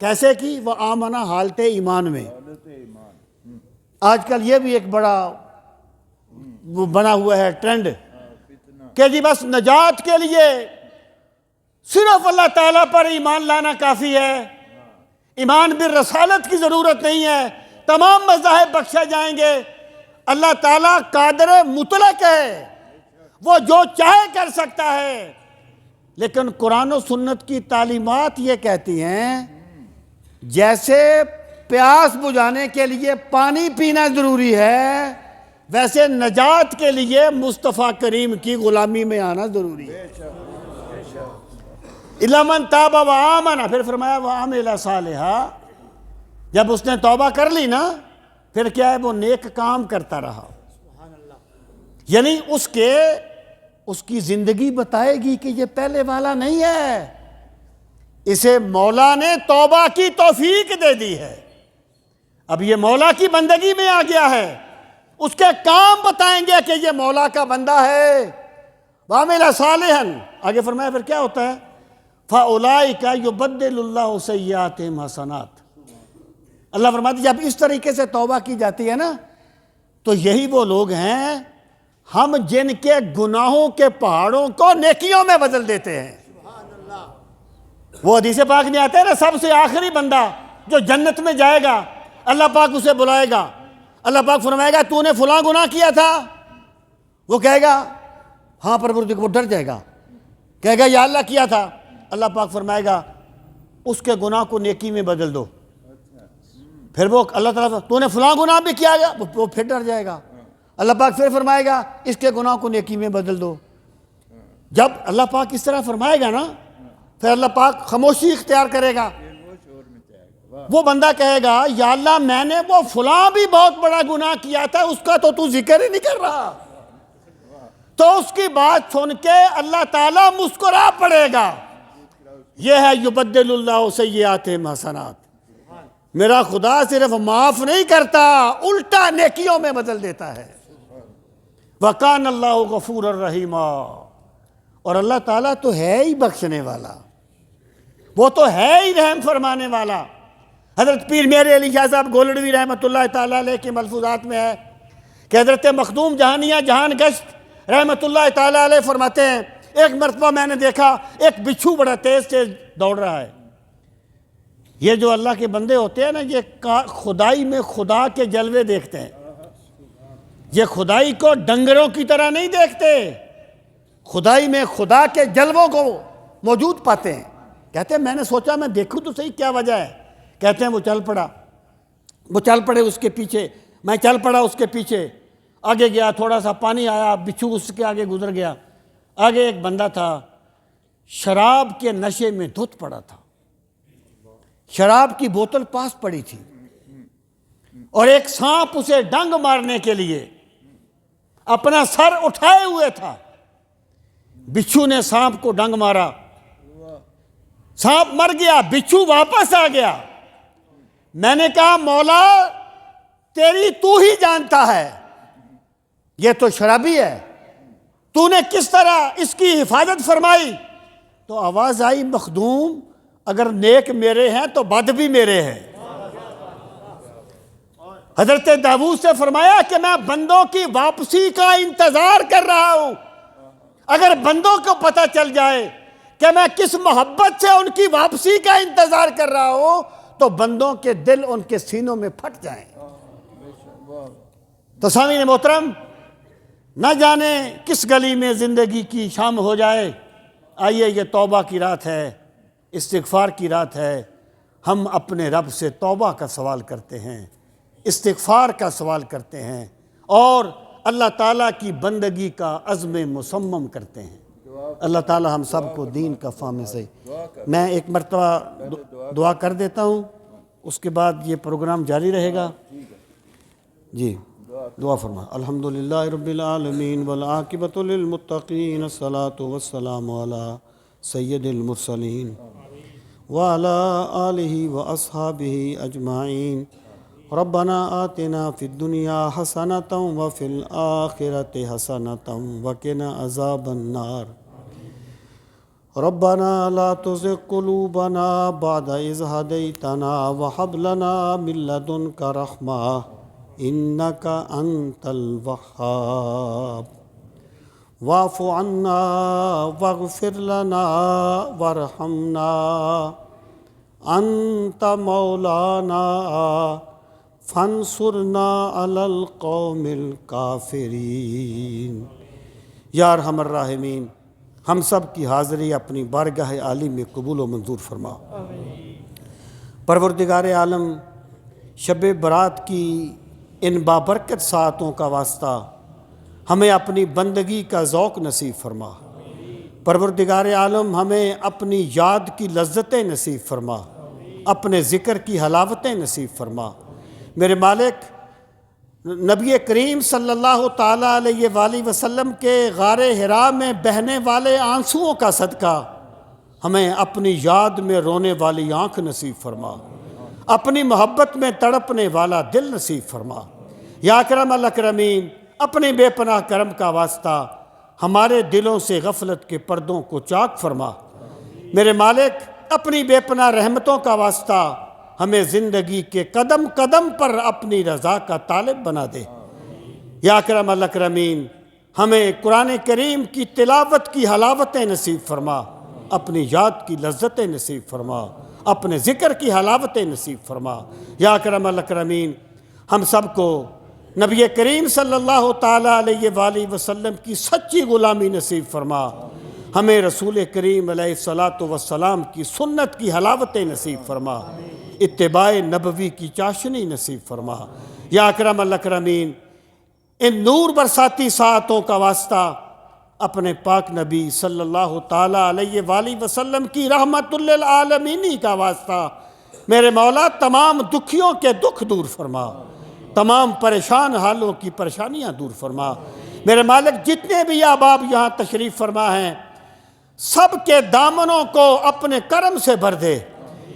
کیسے کی؟ وآمن حالت ایمان میں۔ آج کل یہ بھی ایک بڑا بنا ہوا ہے ٹرینڈ کہ جی بس نجات کے لیے صرف اللہ تعالیٰ پر ایمان لانا کافی ہے، ایمان بالرسالت کی ضرورت نہیں ہے، تمام مذاہب بخشے جائیں گے۔ اللہ تعالیٰ قادر مطلق ہے، وہ جو چاہے کر سکتا ہے، لیکن قرآن و سنت کی تعلیمات یہ کہتی ہیں جیسے پیاس بجھانے کے لیے پانی پینا ضروری ہے، ویسے نجات کے لیے مصطفیٰ کریم کی غلامی میں آنا ضروری ہے۔ اِلَّا مَن تَابَ وَآمَنَ، پھر فرمایا وَعَمِلَ صَالِحًا، جب اس نے توبہ کر لی نا پھر کیا ہے، وہ نیک کام کرتا رہا، یعنی اس کی زندگی بتائے گی کہ یہ پہلے والا نہیں ہے، اسے مولا نے توبہ کی توفیق دے دی ہے، اب یہ مولا کی بندگی میں آ گیا ہے، اس کے کام بتائیں گے کہ یہ مولا کا بندہ ہے۔ وَعَمِلَ صَالِحًا، آگے فرمایا پھر کیا ہوتا ہے، فَأُولَئِكَ يُبَدِّلُ اللَّهُ سَيِّئَاتِهِمْ حَسَنَاتٍ، اللہ فرماتے جب اس طریقے سے توبہ کی جاتی ہے نا تو یہی وہ لوگ ہیں ہم جن کے گناہوں کے پہاڑوں کو نیکیوں میں بدل دیتے ہیں۔ وہ حدیث پاک میں آتے ہیں نا، سب سے آخری بندہ جو جنت میں جائے گا، اللہ پاک اسے بلائے گا، اللہ پاک فرمائے گا تو نے فلاں گناہ کیا تھا، وہ کہے گا ہاں پروردگار، وہ ڈر جائے گا، کہے گا یا اللہ کیا تھا، اللہ پاک فرمائے گا اس کے گناہ کو نیکی میں بدل دو، پھر وہ اللہ تعالیٰ تو نے فلاں گناہ بھی کیا گیا، وہ پھر ڈر جائے گا، اللہ پاک پھر فرمائے گا اس کے گناہ کو نیکی میں بدل دو۔ جب اللہ پاک اس طرح فرمائے گا نا پھر اللہ پاک خاموشی اختیار کرے گا، وہ بندہ کہے گا یا اللہ میں نے وہ فلاں بھی بہت بڑا گناہ کیا تھا، اس کا تو ذکر ہی نہیں کر رہا، تو اس کی بات سن کے اللہ تعالیٰ مسکرا پڑے گا، یہ ہے یبدل اللہ سیئاتہم حسنات، میرا خدا صرف معاف نہیں کرتا الٹا نیکیوں میں بدل دیتا ہے۔ وَقَانَ اللَّهُ غَفُورًا رَحِيمًا، اور اللہ تعالیٰ تو ہے ہی بخشنے والا، وہ تو ہے ہی رحم فرمانے والا۔ حضرت پیر میرے علی شاہ صاحب گولڑوی رحمۃ اللہ تعالیٰ علیہ کے ملفوظات میں ہے کہ حضرت مخدوم جہانیہ جہان گشت رحمۃ اللہ تعالیٰ علیہ فرماتے ہیں ایک مرتبہ میں نے دیکھا ایک بچھو بڑا تیز دوڑ رہا ہے۔ یہ جو اللہ کے بندے ہوتے ہیں نا یہ خدائی میں خدا کے جلوے دیکھتے ہیں، یہ خدائی کو ڈنگروں کی طرح نہیں دیکھتے، خدائی میں خدا کے جلووں کو موجود پاتے ہیں۔ کہتے ہیں میں نے سوچا میں دیکھوں تو صحیح کیا وجہ ہے، کہتے ہیں وہ چل پڑے اس کے پیچھے، میں چل پڑا اس کے پیچھے، آگے گیا تھوڑا سا پانی آیا، بچھو اس کے آگے گزر گیا، آگے ایک بندہ تھا شراب کے نشے میں دھت پڑا تھا، شراب کی بوتل پاس پڑی تھی اور ایک سانپ اسے ڈنگ مارنے کے لیے اپنا سر اٹھائے ہوئے تھا، بچھو نے سانپ کو ڈنگ مارا، سانپ مر گیا، بچھو واپس آ گیا۔ میں نے کہا مولا تیری تو ہی جانتا ہے، یہ تو شرابی ہے، تو نے کس طرح اس کی حفاظت فرمائی؟ تو آواز آئی مخدوم اگر نیک میرے ہیں تو بد بھی میرے ہیں۔ حضرت داؤد سے فرمایا کہ میں بندوں کی واپسی کا انتظار کر رہا ہوں، اگر بندوں کو پتہ چل جائے کہ میں کس محبت سے ان کی واپسی کا انتظار کر رہا ہوں تو بندوں کے دل ان کے سینوں میں پھٹ جائیں۔ تو سامعین محترم، نہ جانے کس گلی میں زندگی کی شام ہو جائے، آئیے یہ توبہ کی رات ہے، استغفار کی رات ہے، ہم اپنے رب سے توبہ کا سوال کرتے ہیں، استغفار کا سوال کرتے ہیں اور اللہ تعالیٰ کی بندگی کا عزم مصمم کرتے ہیں۔ اللہ تعالیٰ ہم سب کو دین کا فہم سے، میں ایک مرتبہ دعا کر دیتا ہوں، اس کے بعد یہ پروگرام جاری رہے گا۔ جی دعا فرما۔ الحمدللہ رب العالمین والعاقبۃ للمتقین، الصلاۃ والسلام علی سید المرسلین وعلی آلہ واصحابہ اجمعین۔ ربنا آتنا فی الدنیا حسنۃ وفی الآخرۃ حسنۃ وقنا عذاب النار۔ ربنا لا تزغ قلوبنا بعد إذ هديتنا وهب لنا من لدنك رحمة إنك أنت الوهاب واعف عنا واغفر لنا وارحمنا أنت مولانا فانصرنا على القوم الكافرين۔ یا ارحم الراحمین، ہم سب کی حاضری اپنی بارگاہ عالی میں قبول و منظور فرما۔ پروردگار عالم، شب برات کی ان بابرکت ساعتوں کا واسطہ ہمیں اپنی بندگی کا ذوق نصیب فرما۔ پروردگار عالم ہمیں اپنی یاد کی لذتیں نصیب فرما، اپنے ذکر کی حلاوتیں نصیب فرما۔ میرے مالک، نبی کریم صلی اللہ تعالیٰ علیہ وآلہ وسلم کے غار حرا میں بہنے والے آنسوؤں کا صدقہ ہمیں اپنی یاد میں رونے والی آنکھ نصیب فرما، اپنی محبت میں تڑپنے والا دل نصیب فرما۔ یا اکرم الاکرمین، اپنی بے پناہ کرم کا واسطہ ہمارے دلوں سے غفلت کے پردوں کو چاک فرما۔ میرے مالک، اپنی بے پناہ رحمتوں کا واسطہ ہمیں زندگی کے قدم قدم پر اپنی رضا کا طالب بنا دے۔ یا اکرم الاکرمین، ہمیں قرآن کریم کی تلاوت کی حلاوتیں نصیب فرما، اپنی یاد کی لذتیں نصیب فرما، اپنے ذکر کی حلاوتیں نصیب فرما۔ یا اکرم الاکرمین، ہم سب کو نبی کریم صلی اللہ تعالیٰ علیہ وآلہ وسلم کی سچی غلامی نصیب فرما، ہمیں رسول کریم علیہ السلام کی سنت کی حلاوتیں نصیب فرما، اتباع نبوی کی چاشنی نصیب فرما۔ یا اکرم الاکرمین، ان نور برساتی ساعتوں کا واسطہ اپنے پاک نبی صلی اللہ تعالیٰ علیہ وآلہ وسلم کی رحمت للعالمینی کا واسطہ میرے مولا تمام دکھیوں کے دکھ دور فرما، تمام پریشان حالوں کی پریشانیاں دور فرما۔ میرے مالک، جتنے بھی احباب یہاں تشریف فرما ہیں، سب کے دامنوں کو اپنے کرم سے بھر دے۔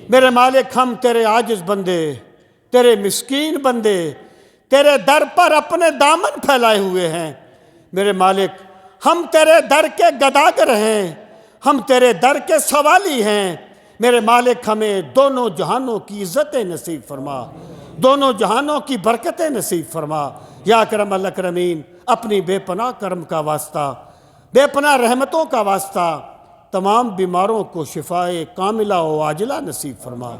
میرے مالک، ہم تیرے عاجز بندے، تیرے مسکین بندے، تیرے در پر اپنے دامن پھیلائے ہوئے ہیں۔ میرے مالک، ہم تیرے در کے گداگر ہیں، ہم تیرے در کے سوالی ہیں۔ میرے مالک، ہمیں دونوں جہانوں کی عزتیں نصیب فرما، دونوں جہانوں کی برکتیں نصیب فرما۔ یا اکرم الاکرمین، اپنی بے پناہ کرم کا واسطہ، بے پناہ رحمتوں کا واسطہ تمام بیماروں کو شفائے کاملہ و عاجلہ نصیب فرما۔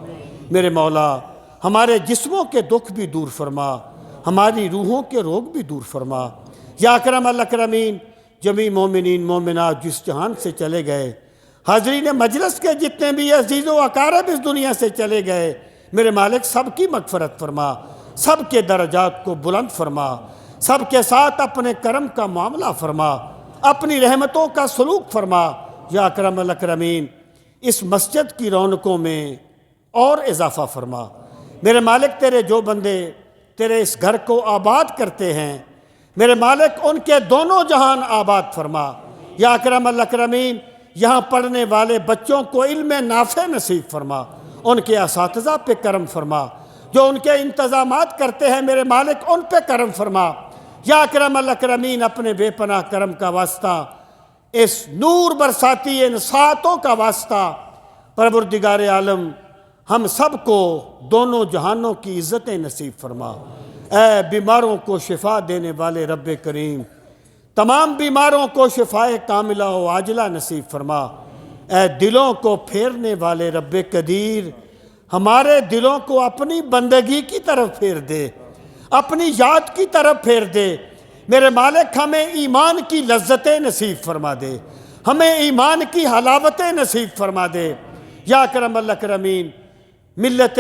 میرے مولا، ہمارے جسموں کے دکھ بھی دور فرما، ہماری روحوں کے روگ بھی دور فرما۔ یا اکرم الاکرمین، جمیع مومنین مومنات جس جہان سے چلے گئے، حاضرین مجلس کے جتنے بھی عزیز و اقارب اس دنیا سے چلے گئے، میرے مالک سب کی مغفرت فرما، سب کے درجات کو بلند فرما، سب کے ساتھ اپنے کرم کا معاملہ فرما، اپنی رحمتوں کا سلوک فرما۔ یا اکرم الاکرمین، اس مسجد کی رونقوں میں اور اضافہ فرما۔ میرے مالک، تیرے جو بندے تیرے اس گھر کو آباد کرتے ہیں، میرے مالک ان کے دونوں جہان آباد فرما۔ یا اکرم الاکرمین، یہاں پڑھنے والے بچوں کو علم نافع نصیب فرما، ان کے اساتذہ پہ کرم فرما، جو ان کے انتظامات کرتے ہیں میرے مالک ان پہ کرم فرما۔ یا اکرم الاکرمین، اپنے بے پناہ کرم کا واسطہ اس نور برساتی ان ساعتوں کا واسطہ پروردگار عالم ہم سب کو دونوں جہانوں کی عزتیں نصیب فرما۔ اے بیماروں کو شفا دینے والے رب کریم، تمام بیماروں کو شفائے کاملہ و عاجلہ نصیب فرما۔ اے دلوں کو پھیرنے والے رب قدیر، ہمارے دلوں کو اپنی بندگی کی طرف پھیر دے، اپنی یاد کی طرف پھیر دے۔ میرے مالک، ہمیں ایمان کی لذتیں نصیب فرما دے، ہمیں ایمان کی حلاوتیں نصیب فرما دے۔ یا اکرم الاکرمین، ملت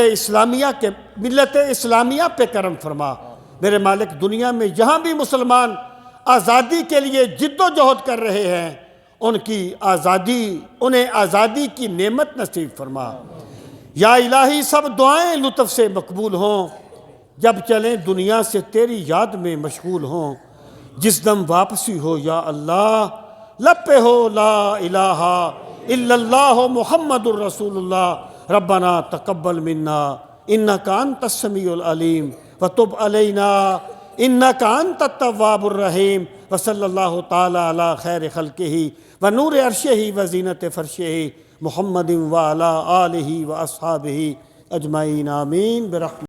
اسلامیہ پہ کرم فرما۔ میرے مالک، دنیا میں جہاں بھی مسلمان آزادی کے لیے جد و جہد کر رہے ہیں، انہیں آزادی کی نعمت نصیب فرما۔ یا الہی، سب دعائیں لطف سے مقبول ہوں، جب چلیں دنیا سے تیری یاد میں مشغول ہوں۔ جس دم واپسی ہو یا اللہ، لب پہ ہو لا الہ الا اللہ محمد الرسول اللہ۔ ربنا تقبل منا انک انت السمیع العلیم وتب علینا انک انت التواب الرحیم، وصلی اللہ تعالی علی خیر خلقہ ونور عرشہ وزینت فرشہ محمد وعلی آلہ واصحابہ اجمعین، آمین برحمتہ۔